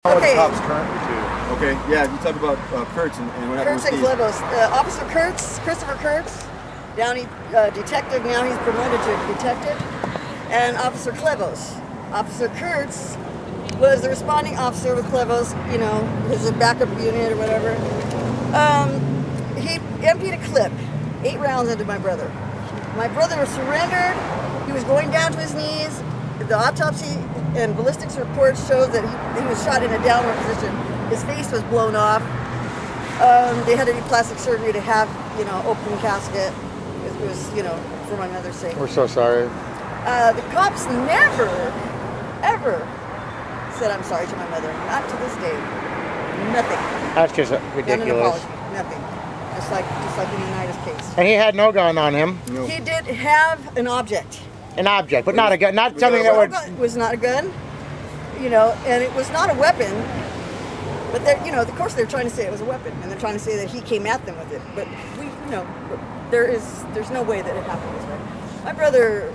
What Okay. the cops currently do. Okay, yeah, you talk about Kurtz and what happened Kurtz with and Steve. Clevos. Officer Kurtz, Christopher Kurtz, Downey detective, now he's promoted to detective, and Officer Clevos. Officer Kurtz was the responding officer with Clevos, you know, his backup unit or whatever. He emptied a clip, 8 rounds into my brother. My brother surrendered. He was going down to his knees. The autopsy and ballistics report showed that he was shot in a downward position. His face was blown off. They had to do plastic surgery to have, you know, open casket. It was, you know, for my mother's sake. We're so sorry. The cops never, ever said I'm sorry to my mother. Not to this day. Nothing. That's just Not an ridiculous. apology. Nothing. Just like in United's case. And he had no gun on him. No. He did have an object. An object, but not a gun. Not something that would. It was not a gun, you know, and it was not a weapon. But they're, you know, of course they're trying to say it was a weapon, and they're trying to say that he came at them with it. But we, you know, there's no way that it happened this way. My brother,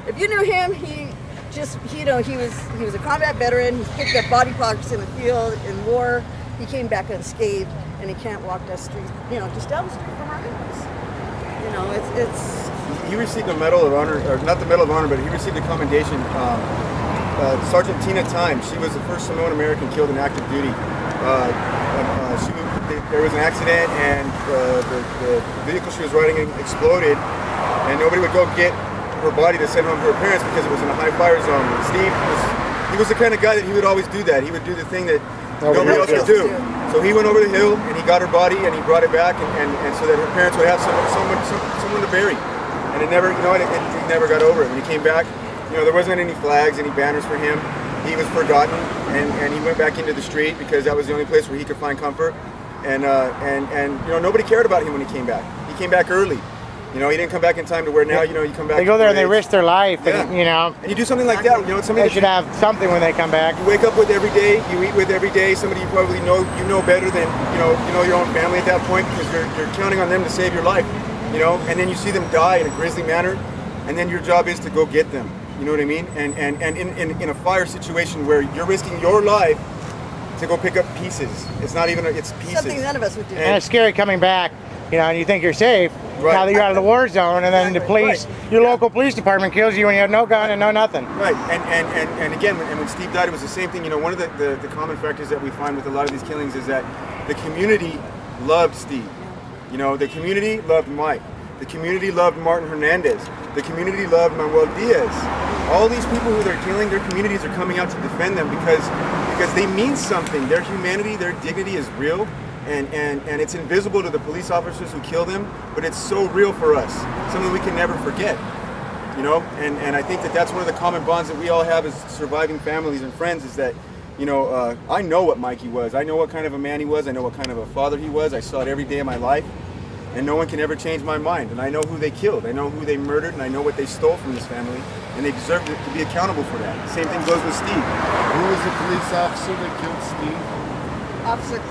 if you knew him, you know, he was a combat veteran. He's picked up body parts in the field in war. He came back unscathed, and he can't walk that street, you know, just down the street from our house. You know, it's. He received a Medal of Honor, or not the Medal of Honor, but he received a commendation. Sergeant Tina Time, she was the first Samoan American killed in active duty. There was an accident, and the vehicle she was riding in exploded, and nobody would go get her body to send home to her parents because it was in a high fire zone. Steve was the kind of guy that he would always do that. He would do the thing that nobody else would do. So he went over the hill and he got her body and he brought it back, and so that her parents would have someone to bury. And it never, you know, it never got over it. When he came back, you know, there wasn't any flags, any banners for him. He was forgotten, and he went back into the street because that was the only place where he could find comfort. And you know, nobody cared about him when he came back. He came back early. You know, he didn't come back in time to where now, you know, you come back. They go there and they risk their life, yeah. and, you know. And you do something like that, you know, it's something They should have something when they come back. you wake up with every day, you eat with every day, somebody you probably know better than, you know your own family at that point, because you're counting on them to save your life, you know, and then you see them die in a grisly manner, and then your job is to go get them, you know what I mean? And in a fire situation where you're risking your life to go pick up pieces. It's not even, it's pieces. Something none of us would do. And it's scary coming back, you know, and you think you're safe. Right. Now that you're out of the war zone, and then the Exactly. police, your local police department kills you when you have no gun and no nothing. Right, and again, when Steve died, it was the same thing. You know, one of the common factors that we find with a lot of these killings is that the community loved Steve. You know, the community loved Mike. The community loved Martin Hernandez. The community loved Manuel Diaz. All these people who they're killing, their communities are coming out to defend them because they mean something. Their humanity, their dignity is real. And it's invisible to the police officers who kill them, but it's so real for us, something we can never forget, you know. And I think that's one of the common bonds that we all have as surviving families and friends, is that, you know, I know what Mikey was. I know what kind of a man he was. I know what kind of a father he was. I saw it every day of my life, and no one can ever change my mind. And I know who they killed. I know who they murdered, and I know what they stole from this family, and they deserve to be accountable for that. Same thing goes with Steve. Who was the police officer that killed Steve? Officer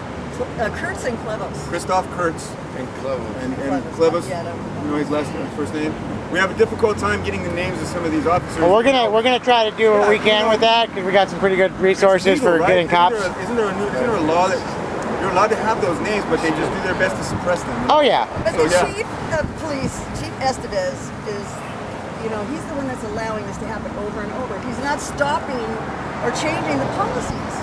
Kurtz and Clevos. Christoph Kurtz And Clevos. and Clevos, Yeah, I don't know. you know his first name. We have a difficult time getting the names of some of these officers. Well, we're gonna try to do what we can with that, because we got some pretty good resources legal, for right? getting cops. Isn't there a law that you're allowed to have those names, but they just do their best to suppress them? Oh yeah. But So, the yeah. chief of police, Chief Estevez, is, you know, he's the one that's allowing this to happen over and over. He's not stopping or changing the policies.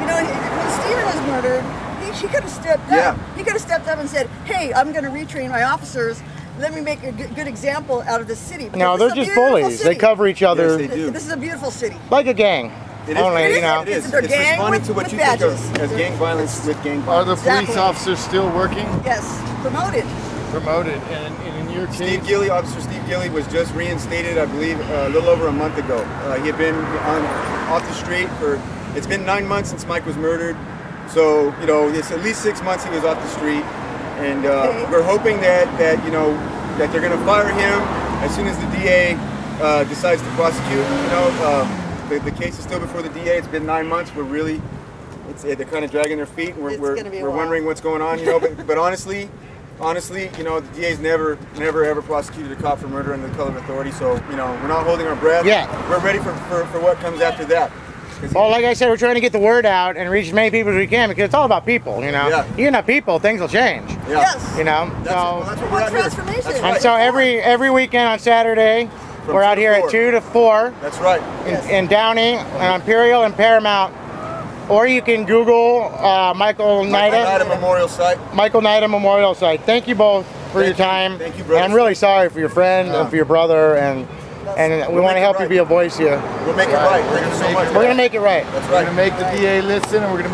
You know, when Steven was murdered, he could have stepped up. Yeah. He could have stepped up and said, hey, I'm going to retrain my officers. Let me make a good example out of this city. Because No, this they're is a just beautiful bullies. city. They cover each other Yes, they do. This is a beautiful city. like a gang. It is. Only, It is. you know. It is. It's a It's gang responding with- to what with you think badges. of as gang violence with gang Are the violence. police Exactly. officers still working? Yes, promoted. Promoted. And in your Steve case, Gilley, Officer Steve Gilley, was just reinstated, I believe, a little over a month ago. He had been off the street it's been 9 months since Mike was murdered. So, you know, it's at least 6 months he was off the street. And we're hoping that, you know, that they're going to fire him as soon as the DA decides to prosecute. You know, the case is still before the DA. It's been 9 months. We're really, they're kind of dragging their feet, and It's gonna be a we're while. wondering what's going on, you know. But honestly, you know, the DA's never ever prosecuted a cop for murder under the color of authority. So, you know, we're not holding our breath. Yeah. We're ready for what comes after that. Well, like I said, we're trying to get the word out and reach as many people as we can because it's all about people, you know. Yeah. You got people, things will change. Yeah. Yes. You know. That's what we're out here. Transformation. That's And right. so every weekend on Saturday, From we're 2 out to here 4. at 2 to 4 That's right. in Downey, and Imperial, and Paramount. Or you can Google Michael Night Nida. Memorial Site. Michael Nida Memorial Site. Thank you both for your Thank you. time. Thank you, and brothers. I'm really sorry for your friend and for your brother, and we want to help you be a voice here. We'll make it right. Thank you so much. We're gonna make it right. That's We're right. gonna make the DA listen, and we're gonna make